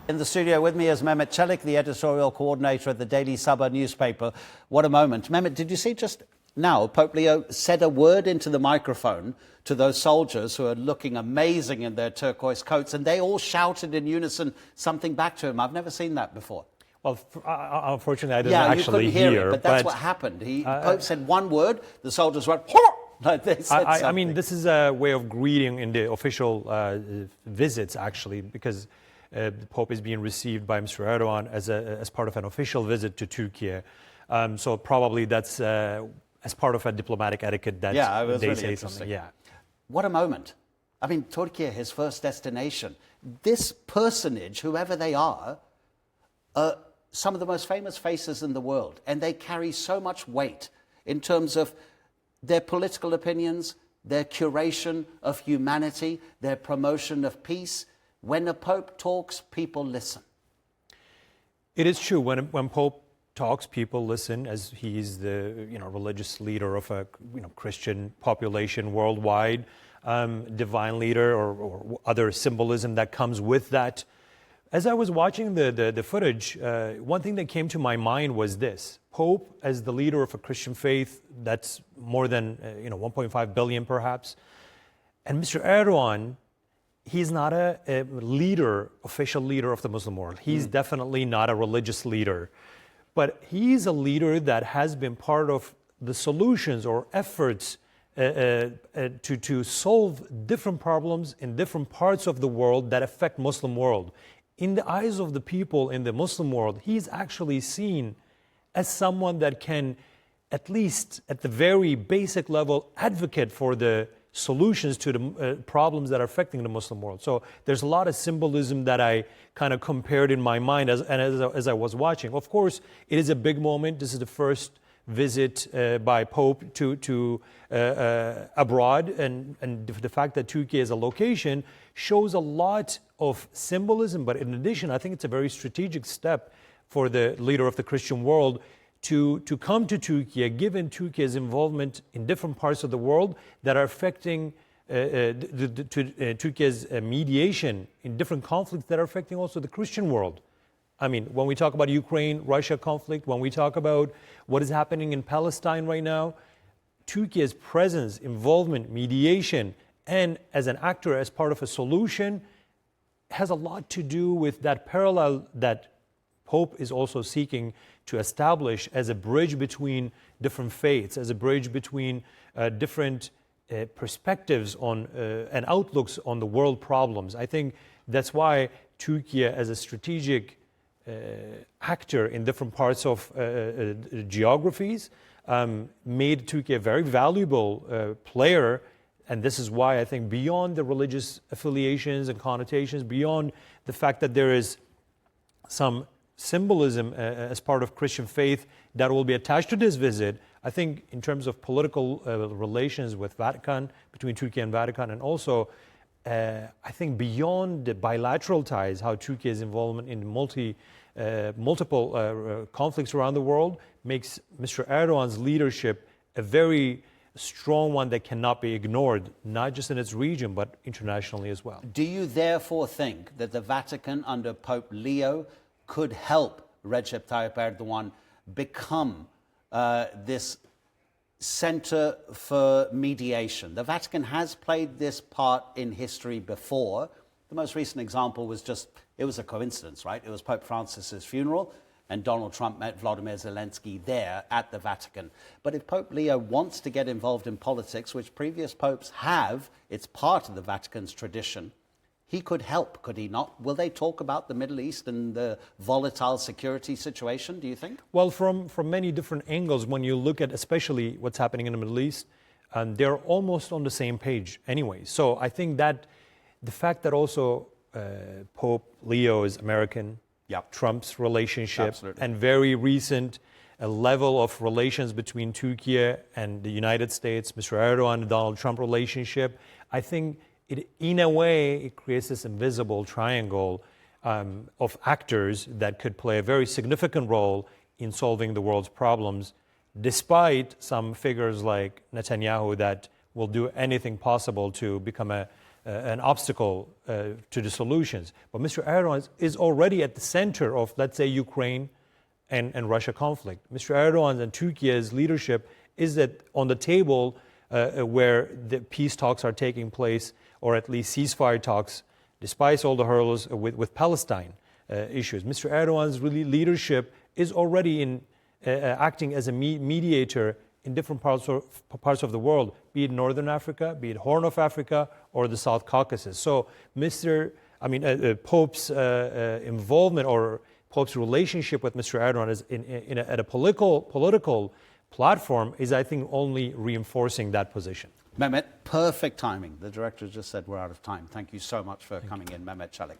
In the studio with me is Mehmet Celik, the editorial coordinator of the Daily Sabah newspaper. What a moment. Mehmet, did you see just now Pope Leo said a word into the microphone to those soldiers who are looking amazing in their turquoise coats, and they all shouted in unison something back to him? I've never seen that before. Well, unfortunately, I didn't actually you couldn't hear it, but that's what happened. The Pope said one word, the soldiers went, like they said I mean, this is a way of greeting in the official visits, actually, because the Pope is being received by Mr. Erdoğan as part of an official visit to Turkey. So probably that's as part of a diplomatic etiquette that they say something. Yeah. What a moment. I mean, Turkey, his first destination. This personage, whoever they are some of the most famous faces in the world, and they carry so much weight in terms of their political opinions, their curation of humanity, their promotion of peace. When the Pope talks, people listen. It is true. When Pope talks, people listen, as he's the religious leader of a Christian population worldwide, divine leader or other symbolism that comes with that. As I was watching the footage, one thing that came to my mind was this: Pope, as the leader of a Christian faith that's more than 1.5 billion perhaps, and Mr. Erdoğan, he's not a leader, official leader of the Muslim world. He's definitely not a religious leader, but he's a leader that has been part of the solutions or efforts to solve different problems in different parts of the world that affect Muslim world. In the eyes of the people in the Muslim world, he's actually seen as someone that can, at least at the very basic level, advocate for the solutions to the problems that are affecting the Muslim world. So there's a lot of symbolism that I kind of compared in my mind as I was watching. Of course, it is a big moment. This is the first visit by Pope to abroad, and the fact that Turkey is a location shows a lot of symbolism. But in addition, I think it's a very strategic step for the leader of the Christian world to come to Turkey, given Turkey's involvement in different parts of the world that are affecting Turkey's mediation in different conflicts that are affecting also the Christian world. I mean, when we talk about Ukraine-Russia conflict, when we talk about what is happening in Palestine right now, Turkey's presence, involvement, mediation, and as an actor, as part of a solution, has a lot to do with that parallel that Pope is also seeking to establish as a bridge between different faiths, as a bridge between different perspectives on and outlooks on the world problems. I think that's why Turkey, as a strategic actor in different parts of geographies, made Turkey a very valuable player. And this is why I think beyond the religious affiliations and connotations, beyond the fact that there is some symbolism as part of Christian faith that will be attached to this visit, I think in terms of political relations with Vatican, between Turkey and Vatican, and also I think beyond the bilateral ties, how Turkey's involvement in multiple conflicts around the world makes Mr. Erdoğan's leadership a very strong one that cannot be ignored, not just in its region, but internationally as well. Do you therefore think that the Vatican under Pope Leo could help Recep Tayyip Erdoğan become this center for mediation? The Vatican has played this part in history before. The most recent example was it was a coincidence, right? It was Pope Francis's funeral, and Donald Trump met Vladimir Zelensky there at the Vatican. But if Pope Leo wants to get involved in politics, which previous popes have, it's part of the Vatican's tradition, he could help, could he not? Will they talk about the Middle East and the volatile security situation, do you think? Well, from many different angles, when you look at especially what's happening in the Middle East, they're almost on the same page anyway. So I think that the fact that also Pope Leo is American, Trump's relationship, and very recent level of relations between Turkey and the United States, Mr. Erdoğan and Donald Trump relationship, I think in a way it creates this invisible triangle of actors that could play a very significant role in solving the world's problems, despite some figures like Netanyahu that will do anything possible to become a an obstacle to the solutions. But Mr. Erdogan is already at the center of, let's say, Ukraine and Russia conflict. Mr. Erdogan and Turkey's leadership is on the table where the peace talks are taking place, or at least ceasefire talks, despite all the hurdles with Palestine issues. Mr. Erdogan's leadership is already acting as a mediator in different parts of the world, be it Northern Africa, be it Horn of Africa, or the South Caucasus. So Pope's involvement or Pope's relationship with Mr. Erdogan is at a political platform is, I think, only reinforcing that position. Mehmet, perfect timing. The director just said we're out of time. Thank you so much for coming in, Mehmet Celik.